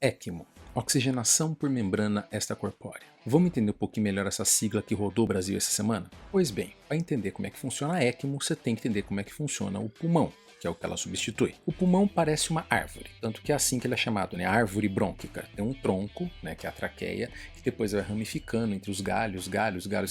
ECMO, oxigenação por membrana extracorpórea. Vamos entender um pouquinho melhor essa sigla que rodou o Brasil essa semana? Pois bem, para entender como é que funciona a ECMO, você tem que entender como é que funciona o pulmão, que é o que ela substitui. O pulmão parece uma árvore, tanto que é assim que ele é chamado, né? Árvore brônquica. Tem um tronco, né, que é a traqueia, que depois vai ramificando entre os galhos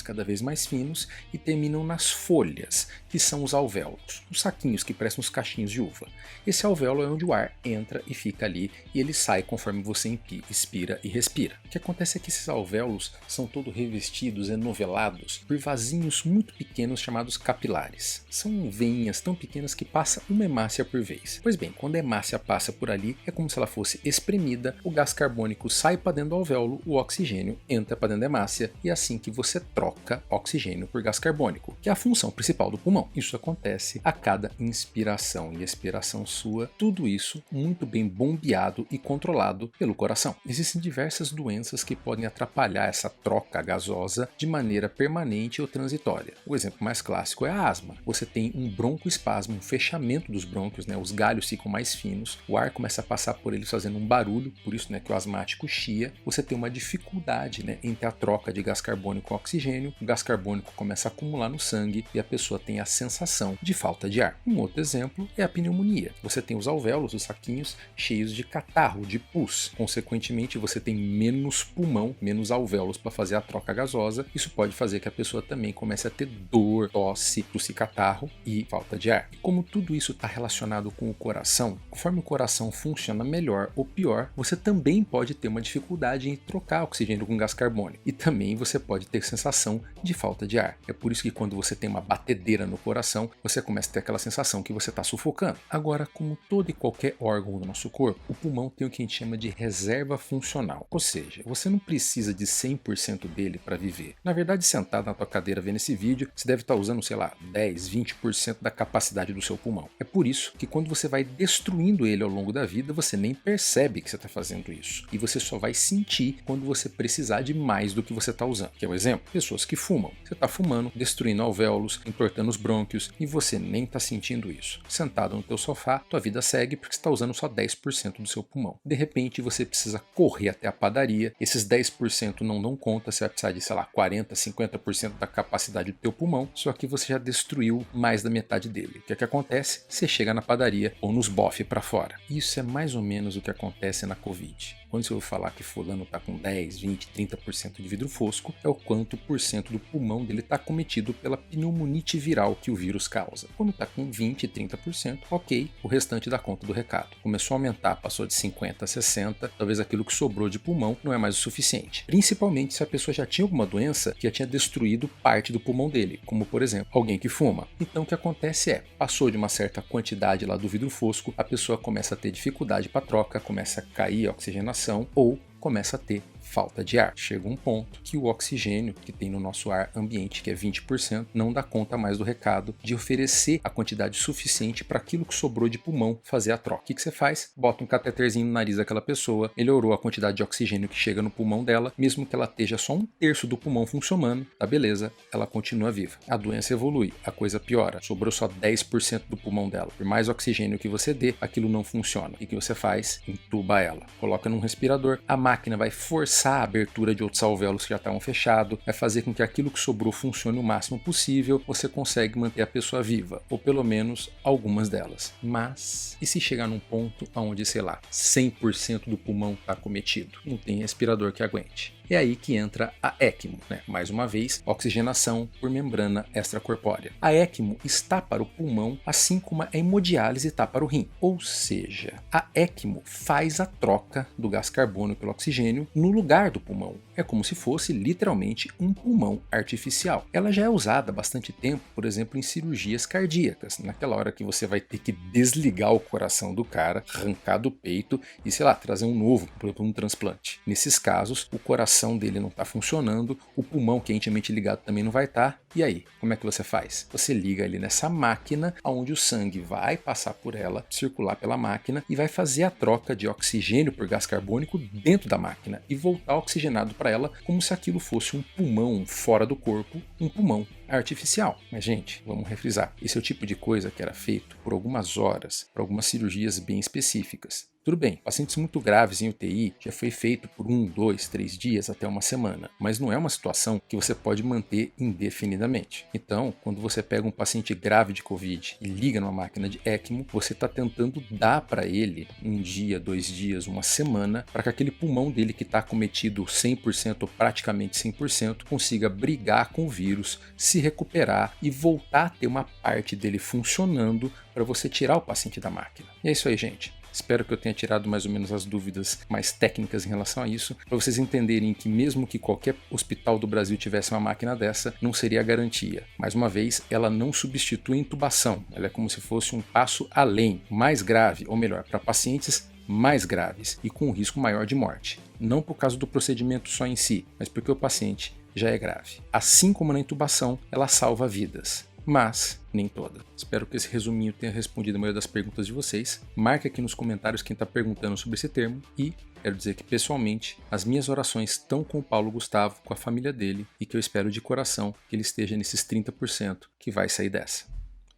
cada vez mais finos e terminam nas folhas, que são os alvéolos, os saquinhos que parecem uns cachinhos de uva. Esse alvéolo é onde o ar entra e fica ali, e ele sai conforme você inspira e respira. O que acontece é que esses alvéolos são todos revestidos, enovelados, por vasinhos muito pequenos chamados capilares. São veinhas tão pequenas que passa uma hemácia por vez. Pois bem, quando a hemácia passa por ali, é como se ela fosse espremida, o gás carbônico sai para dentro do alvéolo, o oxigênio entra para dentro da hemácia, e é assim que você troca oxigênio por gás carbônico, que é a função principal do pulmão. Isso acontece a cada inspiração e expiração sua, tudo isso muito bem bombeado e controlado pelo coração. Existem diversas doenças que podem atrapalhar essa troca gasosa de maneira permanente ou transitória. O exemplo mais clássico é a asma. Você tem um broncoespasmo, um fechamento dos brônquios, né? Os galhos ficam mais finos, o ar começa a passar por eles fazendo um barulho, por isso, né, que o asmático chia. Você tem uma dificuldade, né, entre a troca de gás carbônico com oxigênio, o gás carbônico começa a acumular no sangue e a pessoa tem a sensação de falta de ar. Um outro exemplo é a pneumonia. Você tem os alvéolos, os saquinhos cheios de catarro, de pus. Consequentemente, você tem menos pulmão, menos alvéolos para fazer a troca gasosa. Isso pode fazer que a pessoa também comece a ter dor, tosse, catarro e falta de ar. E como tudo isso está relacionado com o coração, conforme o coração funciona melhor ou pior, você também pode ter uma dificuldade em trocar oxigênio com gás carbônico. E também você pode ter sensação de falta de ar. É por isso que quando você tem uma batedeira no coração, você começa a ter aquela sensação que você está sufocando. Agora, como todo e qualquer órgão do nosso corpo, o pulmão tem o que a gente chama de reserva funcional. Ou seja, você não precisa de 100% dele para viver. Na verdade, sentado na tua cadeira vendo esse vídeo, você deve estar usando, sei lá, 10, 20% da capacidade do seu pulmão. É por isso que quando você vai destruindo ele ao longo da vida, você nem percebe que você está fazendo isso. E você só vai sentir quando você precisar de mais do que você está usando. Que é um exemplo? Pessoas que fumam. Você está fumando, destruindo alvéolos, entortando os brônquios e você nem está sentindo isso. Sentado no teu sofá, tua vida segue porque você está usando só 10% do seu pulmão. De repente, você precisa correr até a padaria, esses 10% não dão conta, você vai precisar de, sei lá, 40, 50% da capacidade do teu pulmão, só que você já destruiu mais da metade dele. O que é que acontece? Você chega na padaria ou nos bofe para fora. Isso é mais ou menos o que acontece na Covid. Quando você ouve falar que fulano está com 10, 20, 30% de vidro fosco, é o quanto por cento do pulmão dele está cometido pela pneumonite viral que o vírus causa. Quando está com 20, 30%, ok, o restante dá conta do recado. Começou a aumentar, passou de 50 a 60, talvez aquilo que sobrou de pulmão não é mais o suficiente. Principalmente se a pessoa já tinha alguma doença que já tinha destruído parte do pulmão dele, como por exemplo, alguém que fuma. Então o que acontece é, passou de uma certa quantidade lá do vidro fosco, a pessoa começa a ter dificuldade para troca, começa a cair a oxigenação ou começa a ter falta de ar. Chega um ponto que o oxigênio que tem no nosso ar ambiente, que é 20%, não dá conta mais do recado de oferecer a quantidade suficiente para aquilo que sobrou de pulmão fazer a troca. O que você faz? Bota um cateterzinho no nariz daquela pessoa, melhorou a quantidade de oxigênio que chega no pulmão dela, mesmo que ela esteja só um terço do pulmão funcionando, tá beleza, ela continua viva. A doença evolui, a coisa piora, sobrou só 10% do pulmão dela. Por mais oxigênio que você dê, aquilo não funciona. E o que você faz? Entuba ela, coloca num respirador, a máquina vai forçar a abertura de outros alvéolos que já estavam fechados, vai fazer com que aquilo que sobrou funcione o máximo possível, você consegue manter a pessoa viva, ou pelo menos algumas delas. Mas, e se chegar num ponto onde, sei lá, 100% do pulmão está cometido? Não tem respirador que aguente. É aí que entra a ECMO, né? Mais uma vez, oxigenação por membrana extracorpórea. A ECMO está para o pulmão, assim como a hemodiálise está para o rim. Ou seja, a ECMO faz a troca do gás carbônico pelo oxigênio no lugar do pulmão. É como se fosse literalmente um pulmão artificial. Ela já é usada há bastante tempo, por exemplo, em cirurgias cardíacas. Naquela hora que você vai ter que desligar o coração do cara, arrancar do peito e, sei lá, trazer um novo, por exemplo, um transplante. Nesses casos, o coração dele não está funcionando, o pulmão que é intimamente ligado também não vai estar. E aí, como é que você faz? Você liga ali nessa máquina, onde o sangue vai passar por ela, circular pela máquina e vai fazer a troca de oxigênio por gás carbônico dentro da máquina e voltar oxigenado para ela como se aquilo fosse um pulmão fora do corpo, um pulmão artificial. Mas, gente, vamos refrisar. Esse é o tipo de coisa que era feito por algumas horas, por algumas cirurgias bem específicas. Tudo bem, pacientes muito graves em UTI já foi feito por 1, 2, 3 dias até uma semana, mas não é uma situação que você pode manter indefinidamente. Então, quando você pega um paciente grave de Covid e liga numa máquina de ECMO, você está tentando dar para ele um dia, 2 dias, uma semana, para que aquele pulmão dele que está acometido 100% ou praticamente 100% consiga brigar com o vírus, se recuperar e voltar a ter uma parte dele funcionando para você tirar o paciente da máquina. E é isso aí, gente. Espero que eu tenha tirado mais ou menos as dúvidas mais técnicas em relação a isso, para vocês entenderem que mesmo que qualquer hospital do Brasil tivesse uma máquina dessa, não seria garantia. Mais uma vez, ela não substitui intubação, ela é como se fosse um passo além, mais grave, ou melhor, para pacientes mais graves e com um risco maior de morte. Não por causa do procedimento só em si, mas porque o paciente já é grave. Assim como na intubação, ela salva vidas. Mas nem toda. Espero que esse resuminho tenha respondido a maioria das perguntas de vocês. Marque aqui nos comentários quem está perguntando sobre esse termo e quero dizer que pessoalmente as minhas orações estão com o Paulo Gustavo, com a família dele e que eu espero de coração que ele esteja nesses 30% que vai sair dessa.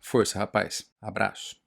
Força, rapaz. Abraço.